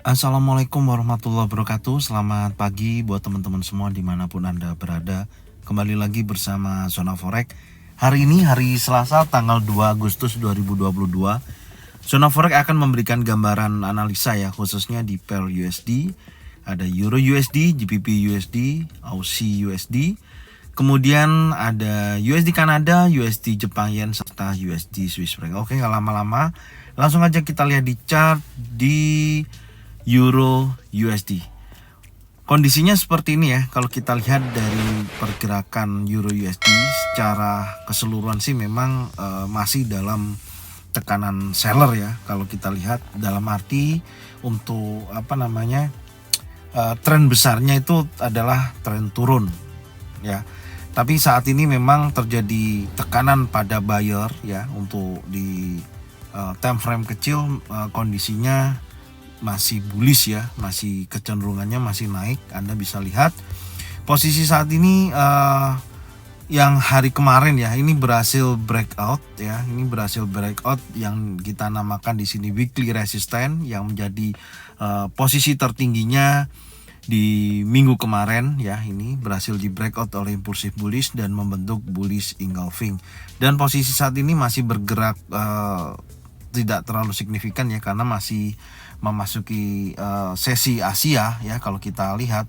Assalamualaikum warahmatullahi wabarakatuh. Selamat pagi buat teman-teman semua dimanapun Anda berada. Kembali lagi bersama Zona Forex. Hari ini hari Selasa tanggal 2 Agustus 2022. Zona Forex akan memberikan gambaran analisa ya, khususnya di pair USD, ada Euro USD, GBP USD, Aussie USD. Kemudian ada USD Kanada, USD Jepang Yen, serta USD Swiss franc. Oke, nggak lama-lama, langsung aja kita lihat di chart di Euro USD. Kondisinya seperti ini ya. Kalau kita lihat dari pergerakan Euro USD secara keseluruhan sih memang masih dalam tekanan seller ya. Kalau kita lihat dalam arti untuk tren besarnya itu adalah tren turun ya. Tapi saat ini memang terjadi tekanan pada buyer ya, untuk di time frame kecil kondisinya masih bullish ya, masih kecenderungannya masih naik. Anda bisa lihat posisi saat ini yang hari kemarin ya, ini berhasil breakout ya, ini berhasil breakout yang kita namakan di sini weekly resistance, yang menjadi posisi tertingginya di minggu kemarin ya. Ini berhasil di breakout oleh impulsif bullish dan membentuk bullish engulfing, dan posisi saat ini masih bergerak tidak terlalu signifikan ya, karena masih memasuki sesi Asia ya. Kalau kita lihat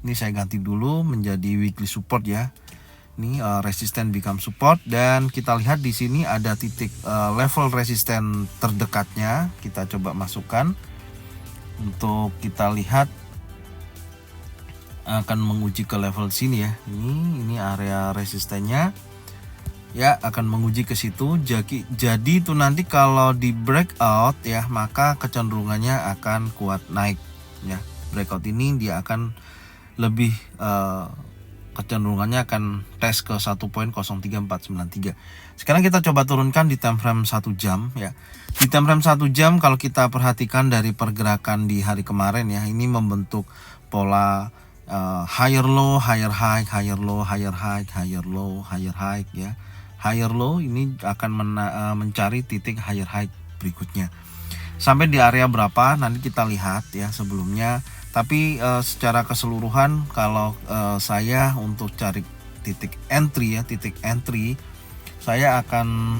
ini, saya ganti dulu menjadi weekly support ya. Ini resisten become support, dan kita lihat di sini ada titik level resisten terdekatnya. Kita coba masukkan untuk kita lihat, akan menguji ke level sini ya. Ini area resistennya ya, akan menguji ke situ. Jadi itu nanti kalau di breakout ya, maka kecenderungannya akan kuat naik ya. Breakout ini dia akan lebih kecenderungannya akan tes ke 1.03493. Sekarang kita coba turunkan di time frame 1 jam ya. Di time frame 1 jam kalau kita perhatikan dari pergerakan di hari kemarin ya, ini membentuk pola higher low, higher high, higher low, higher high, higher low, higher high ya. Higher low ini akan mencari titik higher high berikutnya. Sampai di area berapa nanti kita lihat ya sebelumnya. Tapi secara keseluruhan kalau saya untuk cari titik entry ya, titik entry saya akan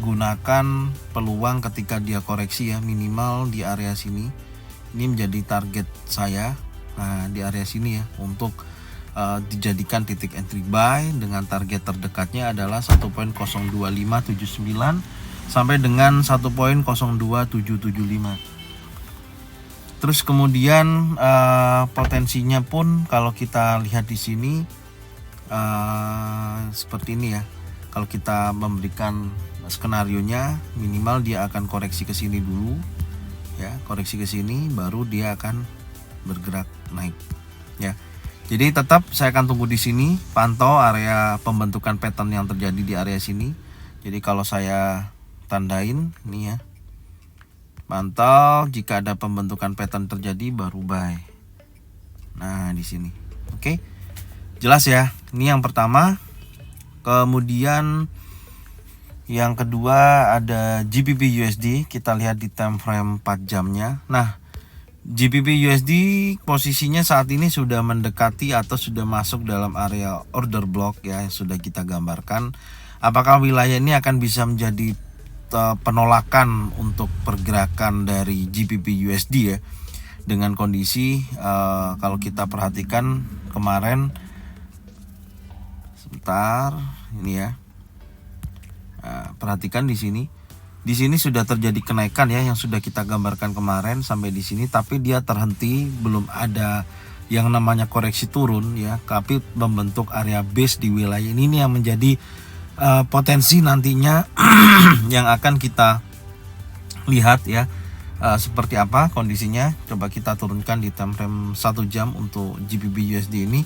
gunakan peluang ketika dia koreksi ya, minimal di area sini. Ini menjadi target saya. Nah, di area sini ya, untuk dijadikan titik entry buy dengan target terdekatnya adalah 1.02579 sampai dengan 1.02775. Terus kemudian potensinya pun kalau kita lihat di sini seperti ini ya. Kalau kita memberikan skenarionya, minimal dia akan koreksi ke sini dulu ya, koreksi ke sini baru dia akan bergerak naik ya. Jadi tetap saya akan tunggu di sini, pantau area pembentukan pattern yang terjadi di area sini. Jadi kalau saya tandain nih ya, pantau jika ada pembentukan pattern terjadi baru buy. Nah di sini, oke, jelas ya. Ini yang pertama. Kemudian yang kedua ada GBP USD. Kita lihat di time frame 4 jamnya. Nah, GBP USD posisinya saat ini sudah mendekati atau sudah masuk dalam area order block ya, yang sudah kita gambarkan. Apakah wilayah ini akan bisa menjadi penolakan untuk pergerakan dari GBP USD ya, dengan kondisi kalau kita perhatikan kemarin, sebentar ini ya. Nah, perhatikan di sini. Di sini sudah terjadi kenaikan ya, yang sudah kita gambarkan kemarin sampai di sini, tapi dia terhenti, belum ada yang namanya koreksi turun ya, tapi membentuk area base di wilayah ini yang menjadi potensi nantinya yang akan kita lihat ya, seperti apa kondisinya. Coba kita turunkan di time frame 1 jam untuk GBP USD ini.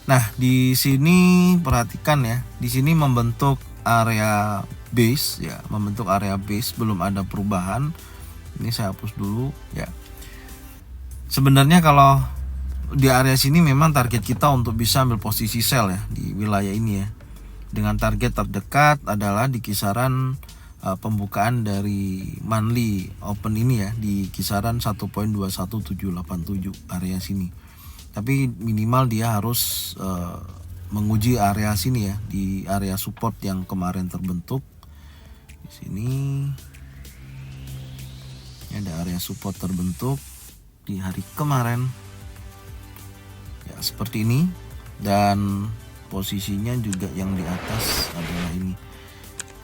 Nah, di sini perhatikan ya, di sini membentuk area base ya, membentuk area base, belum ada perubahan. Ini saya hapus dulu ya. Sebenarnya kalau di area sini memang target kita untuk bisa ambil posisi sell ya di wilayah ini ya, dengan target terdekat adalah di kisaran pembukaan dari monthly open ini ya di kisaran 1.21787 area sini. Tapi minimal dia harus menguji area sini ya, di area support yang kemarin terbentuk. Di sini ada area support terbentuk di hari kemarin. Ya, seperti ini, dan posisinya juga yang di atas adalah ini.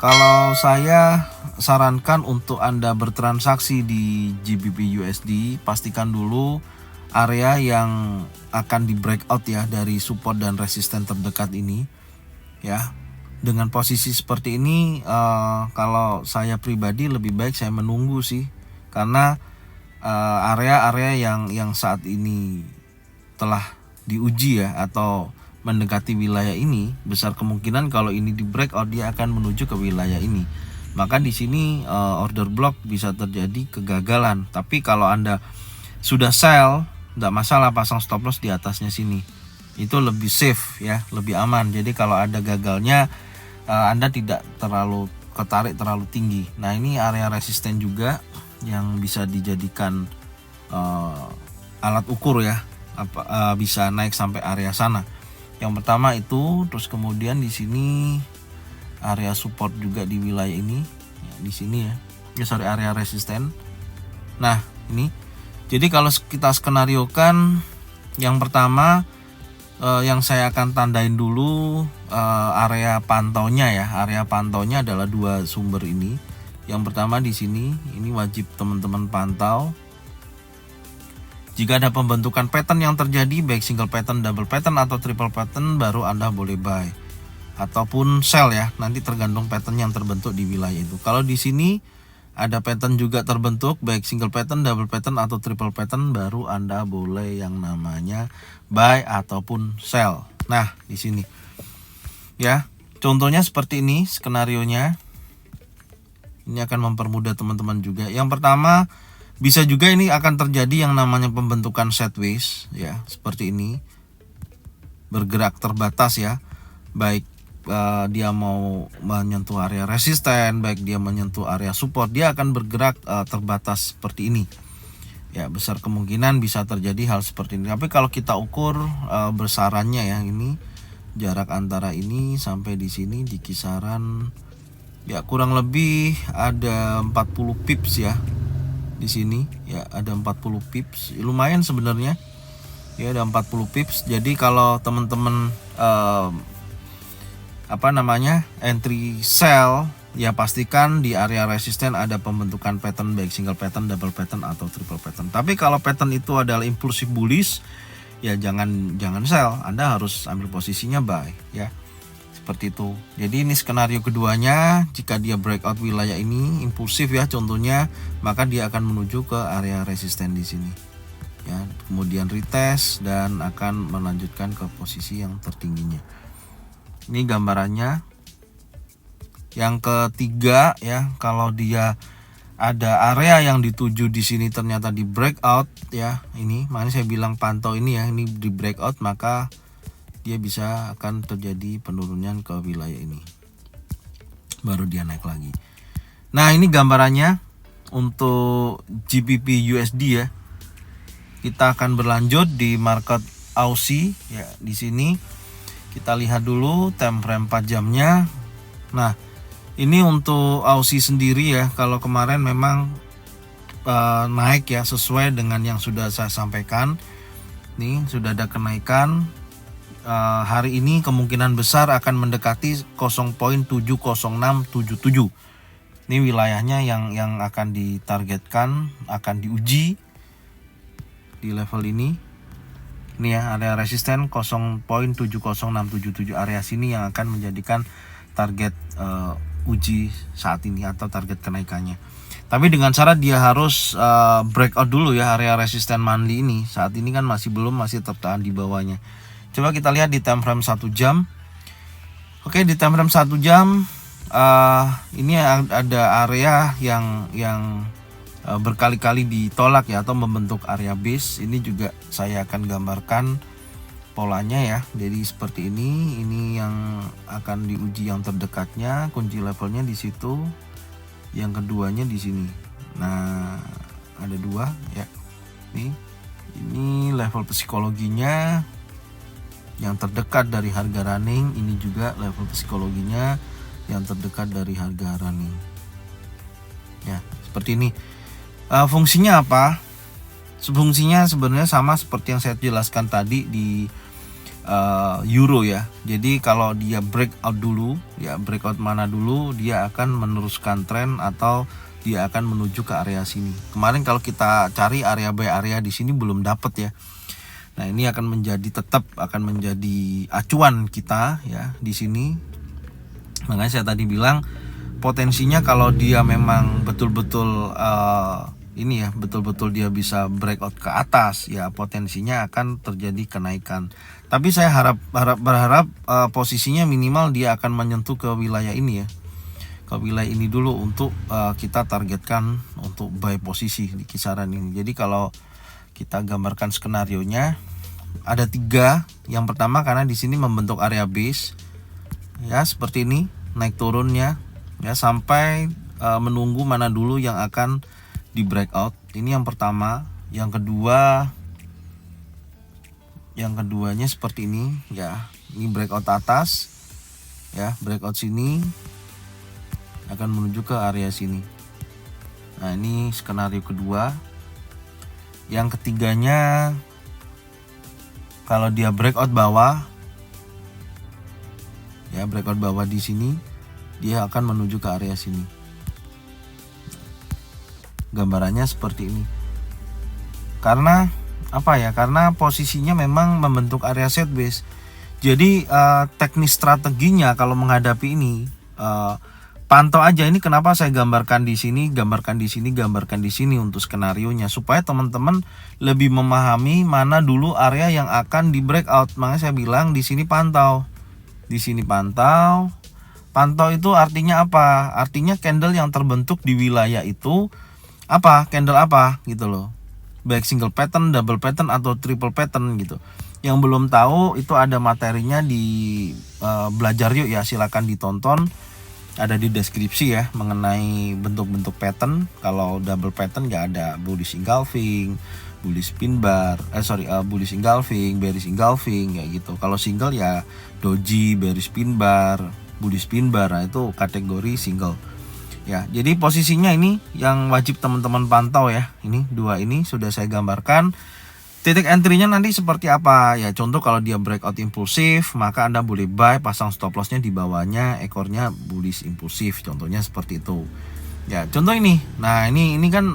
Kalau saya sarankan untuk Anda bertransaksi di GBP USD, pastikan dulu area yang akan di breakout ya dari support dan resisten terdekat ini ya. Dengan posisi seperti ini, kalau saya pribadi lebih baik saya menunggu sih, karena area-area yang saat ini telah diuji ya atau mendekati wilayah ini, besar kemungkinan kalau ini di breakout dia akan menuju ke wilayah ini. Maka di sini order block bisa terjadi kegagalan. Tapi kalau Anda sudah sell, tidak masalah pasang stop loss di atasnya sini. Itu lebih safe ya, lebih aman. Jadi kalau ada gagalnya, Anda tidak terlalu ketarik terlalu tinggi. Nah, ini area resisten juga yang bisa dijadikan alat ukur ya, bisa naik sampai area sana. Yang pertama itu, terus kemudian di sini area support juga di wilayah ini, ya, di sini ya. Area resisten. Nah, ini. Jadi kalau kita skenariokan, yang pertama yang saya akan tandain dulu area pantaunya ya. Area pantaunya adalah dua sumber ini. Yang pertama di sini, ini wajib teman-teman pantau. Jika ada pembentukan pattern yang terjadi, baik single pattern, double pattern, atau triple pattern, baru Anda boleh buy ataupun sell ya. Nanti tergantung pattern yang terbentuk di wilayah itu. Kalau di sini ada pattern juga terbentuk, baik single pattern, double pattern, atau triple pattern, baru Anda boleh yang namanya buy ataupun sell. Nah, di sini ya, contohnya seperti ini skenarionya. Ini akan mempermudah teman-teman juga. Yang pertama, bisa juga ini akan terjadi yang namanya pembentukan sideways ya, seperti ini. Bergerak terbatas ya. Baik dia mau menyentuh area resisten, baik dia menyentuh area support, dia akan bergerak terbatas seperti ini. Ya, besar kemungkinan bisa terjadi hal seperti ini. Tapi kalau kita ukur besarannya ya, ini jarak antara ini sampai di sini di kisaran ya kurang lebih ada 40 pips ya. Di sini ya ada 40 pips, lumayan sebenarnya ya, ada 40 pips. Jadi kalau teman-teman entry sell ya, pastikan di area resisten ada pembentukan pattern, baik single pattern, double pattern, atau triple pattern. Tapi kalau pattern itu adalah impulsif bullish ya, jangan sell, Anda harus ambil posisinya buy ya, seperti itu. Jadi ini skenario keduanya, jika dia breakout wilayah ini impulsif ya contohnya, maka dia akan menuju ke area resisten di sini ya, kemudian retest dan akan melanjutkan ke posisi yang tertingginya. Ini gambarannya. Yang ketiga ya, kalau dia ada area yang dituju di sini ternyata di breakout ya, ini makanya saya bilang pantau ini ya, ini di breakout, maka dia bisa akan terjadi penurunan ke wilayah ini, baru dia naik lagi. Nah, ini gambarannya untuk GBP USD ya. Kita akan berlanjut di market Aussie ya. Di sini kita lihat dulu time frame 4 jamnya. Nah, ini untuk Aussie sendiri ya, kalau kemarin memang naik ya, sesuai dengan yang sudah saya sampaikan. Nih sudah ada kenaikan. Hari ini kemungkinan besar akan mendekati 0.70677. Ini wilayahnya yang akan ditargetkan, akan diuji di level ini. Ini ya, area resisten 0.70677, area sini yang akan menjadikan target uji saat ini atau target kenaikannya. Tapi dengan syarat dia harus breakout dulu ya, area resisten monthly ini. Saat ini kan masih tertahan di bawahnya. Coba kita lihat di time frame 1 jam. Oke, di time frame 1 jam ini ada area yang berkali-kali ditolak ya, atau membentuk area base. Ini juga saya akan gambarkan polanya ya. Jadi seperti ini yang akan diuji yang terdekatnya, kunci levelnya di situ yang keduanya di sini. Nah, ada dua ya. Ini level psikologinya yang terdekat dari harga running, ini juga level psikologinya yang terdekat dari harga running. Ya, seperti ini. Fungsinya apa? Fungsinya sebenarnya sama seperti yang saya jelaskan tadi di euro ya. Jadi kalau dia breakout dulu, ya breakout mana dulu, dia akan meneruskan tren atau dia akan menuju ke area sini. Kemarin kalau kita cari area buy area di sini belum dapat ya. Nah, ini akan tetap akan menjadi acuan kita ya di sini. Makanya saya tadi bilang potensinya kalau dia memang betul-betul ini ya, betul-betul dia bisa breakout ke atas ya, potensinya akan terjadi kenaikan. Tapi saya berharap posisinya minimal dia akan menyentuh ke wilayah ini ya, ke wilayah ini dulu untuk kita targetkan untuk buy posisi di kisaran ini. Jadi kalau kita gambarkan skenario nya ada 3. Yang pertama karena di sini membentuk area base ya, seperti ini naik turunnya ya, sampai menunggu mana dulu yang akan di breakout. Ini yang pertama. Yang keduanya seperti ini ya, ini breakout atas ya, breakout sini akan menuju ke area sini. Nah, ini skenario kedua. Yang ketiganya kalau dia breakout bawah ya, breakout bawah di sini, dia akan menuju ke area sini. Gambarannya seperti ini. Karena apa ya? Karena posisinya memang membentuk area set base. Jadi teknis strateginya kalau menghadapi ini, pantau aja. Ini kenapa saya gambarkan di sini, gambarkan di sini untuk skenarionya, supaya teman-teman lebih memahami mana dulu area yang akan di breakout. Makanya saya bilang di sini pantau. Di sini pantau. Pantau itu artinya apa? Artinya candle yang terbentuk di wilayah itu apa? Candle apa gitu loh. Baik single pattern, double pattern atau triple pattern gitu. Yang belum tahu itu ada materinya di belajar yuk ya, silakan ditonton. Ada di deskripsi ya mengenai bentuk-bentuk pattern. Kalau double pattern nggak ada bullish engulfing, bullish pin bar, bullish engulfing, bearish engulfing kayak gitu. Kalau single ya doji, bearish pin bar, bullish pin bar, nah itu kategori single. Ya, jadi posisinya ini yang wajib teman-teman pantau ya. Ini 2 ini sudah saya gambarkan. Titik entry-nya nanti seperti apa? Ya, contoh kalau dia breakout impulsif, maka Anda boleh buy, pasang stop loss-nya di bawahnya, ekornya bullish impulsif. Contohnya seperti itu. Ya, contoh ini. Nah, ini kan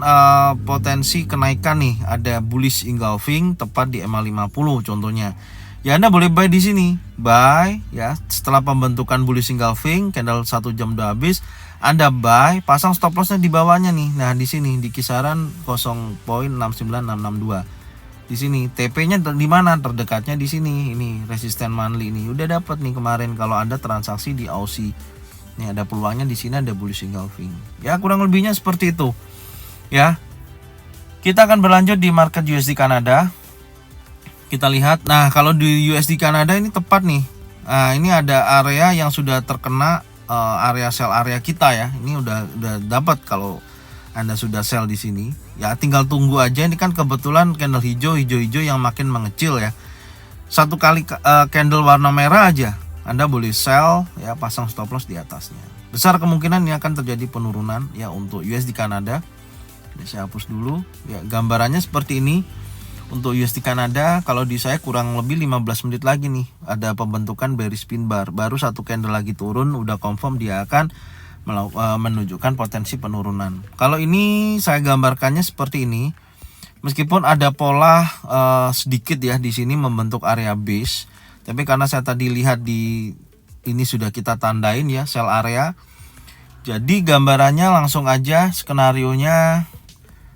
potensi kenaikan nih. Ada bullish engulfing tepat di MA50 contohnya. Ya, Anda boleh buy di sini. Buy ya. Setelah pembentukan bullish engulfing, candle 1 jam udah habis, Anda buy, pasang stop loss-nya di bawahnya nih. Nah, di sini di kisaran 0.69662. Di sini TP-nya di mana? Terdekatnya di sini. Ini resisten monthly ini. Udah dapat nih kemarin kalau Anda transaksi di Aussie. Nih ada peluangnya di sini, ada bullish engulfing. Ya, kurang lebihnya seperti itu. Ya. Kita akan berlanjut di market USD Kanada. Kita lihat. Nah, kalau di USD Kanada ini tepat nih. Nah, ini ada area yang sudah terkena area sell area kita ya. Ini udah dapat kalau Anda sudah sell di sini. Ya, tinggal tunggu aja. Ini kan kebetulan candle hijau yang makin mengecil ya. Satu kali candle warna merah aja Anda boleh sell ya, pasang stop loss di atasnya. Besar kemungkinan ini akan terjadi penurunan ya untuk USD Kanada. Ini saya hapus dulu. Ya, gambarannya seperti ini. Untuk USD Kanada kalau di saya kurang lebih 15 menit lagi nih ada pembentukan bearish pin bar. Baru satu candle lagi turun, udah confirm dia akan menunjukkan potensi penurunan. Kalau ini saya gambarkannya seperti ini. Meskipun ada pola sedikit ya di sini membentuk area base, tapi karena saya tadi lihat di ini sudah kita tandain ya sell area. Jadi gambarannya langsung aja skenarionya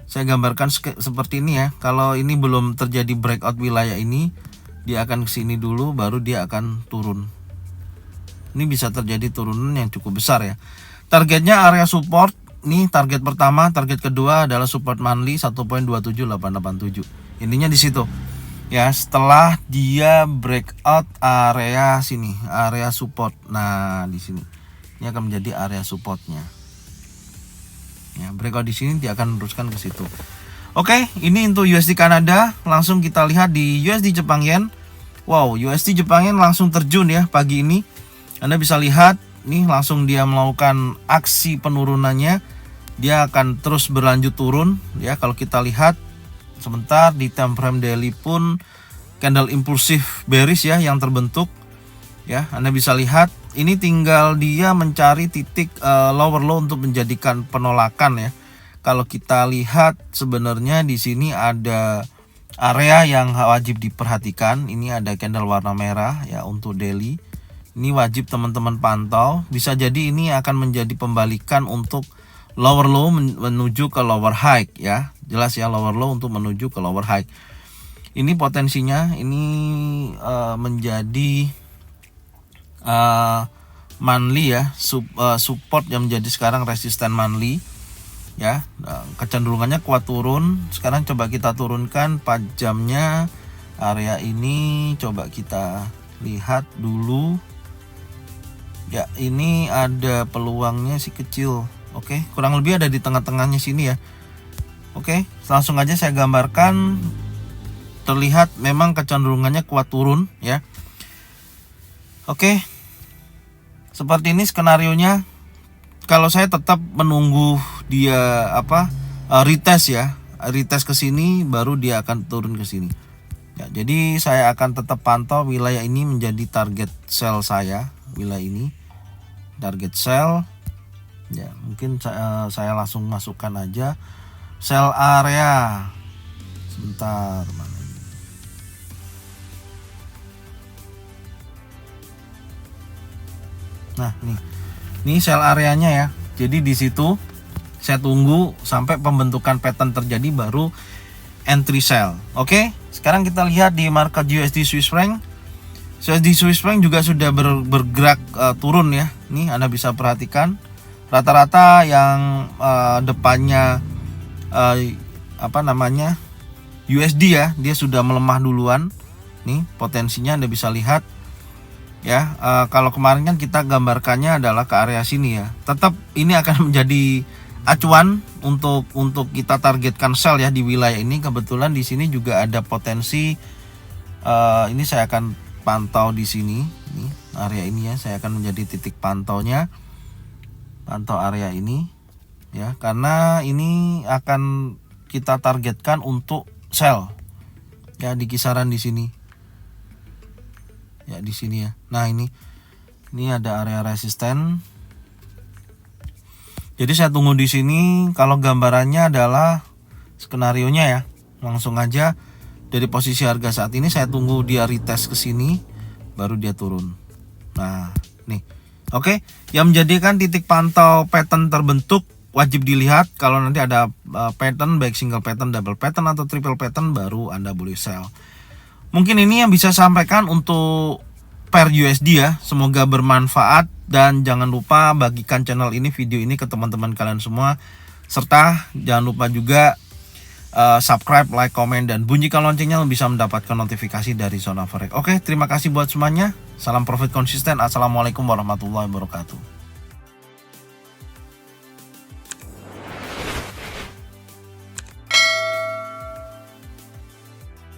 saya gambarkan seperti ini ya. Kalau ini belum terjadi breakout wilayah ini, dia akan kesini dulu baru dia akan turun. Ini bisa terjadi turunan yang cukup besar ya. Targetnya area support, nih target pertama, target kedua adalah support monthly 1.27887. Intinya di situ. Ya, setelah dia breakout area sini, area support. Nah, di sini. Ini akan menjadi area supportnya. Ya, breakout di sini dia akan meneruskan ke situ. Oke, ini untuk USD Kanada. Langsung kita lihat di USD Jepang Yen. Wow, USD Jepang Yen langsung terjun ya pagi ini. Anda bisa lihat nih langsung dia melakukan aksi penurunannya. Dia akan terus berlanjut turun ya. Kalau kita lihat sebentar di time frame daily pun candle impulsif bearish ya yang terbentuk. Ya, Anda bisa lihat ini tinggal dia mencari titik lower low untuk menjadikan penolakan ya. Kalau kita lihat sebenarnya di sini ada area yang wajib diperhatikan. Ini ada candle warna merah ya untuk daily. Ini wajib teman-teman pantau. Bisa jadi ini akan menjadi pembalikan untuk lower low menuju ke lower high ya. Jelas ya, lower low untuk menuju ke lower high. Ini potensinya ini menjadi monthly ya, support yang menjadi sekarang resisten monthly ya. Kecenderungannya kuat turun. Sekarang coba kita turunkan 4 jamnya area ini, coba kita lihat dulu ya. Ini ada peluangnya sih kecil. Oke, kurang lebih ada di tengah-tengahnya sini ya. Oke, langsung aja saya gambarkan. Terlihat memang kecenderungannya kuat turun ya. Oke, seperti ini skenarionya. Kalau saya tetap menunggu dia retest ya, retest ke sini baru dia akan turun ke sini. Ya, jadi saya akan tetap pantau wilayah ini menjadi target sell saya. Wilayah ini target sell. Ya, mungkin saya langsung masukkan aja sell area. Sebentar, mana ini? Nah, ini sell areanya ya. Jadi di situ saya tunggu sampai pembentukan pattern terjadi baru entry sell. Oke, sekarang kita lihat di market USD Swiss franc. USD Swiss franc juga sudah bergerak turun ya. Nih Anda bisa perhatikan rata-rata yang depannya USD ya, dia sudah melemah duluan. Nih potensinya Anda bisa lihat ya. Kalau kemarin kan kita gambarkannya adalah ke area sini ya. Tetap ini akan menjadi acuan untuk kita targetkan sell ya di wilayah ini. Kebetulan di sini juga ada potensi. Ini saya akan pantau di sini. Nih area ini ya, saya akan menjadi titik pantaunya. Pantau area ini ya, karena ini akan kita targetkan untuk sell ya di kisaran di sini. Ya di sini ya. Nah, ini ada area resisten. Jadi saya tunggu di sini. Kalau gambarannya adalah skenarionya ya. Langsung aja dari posisi harga saat ini saya tunggu dia retest ke sini baru dia turun. Nah, nih. Oke, yang menjadikan titik pantau pattern terbentuk wajib dilihat. Kalau nanti ada pattern baik single pattern, double pattern atau triple pattern baru Anda boleh sell. Mungkin ini yang bisa sampaikan untuk pair USD ya. Semoga bermanfaat dan jangan lupa bagikan channel ini, video ini ke teman-teman kalian semua. Serta jangan lupa juga subscribe, like, komen, dan bunyikan loncengnya bisa mendapatkan notifikasi dari Zona Forex. Oke, terima kasih buat semuanya. Salam profit konsisten. Assalamualaikum warahmatullahi wabarakatuh.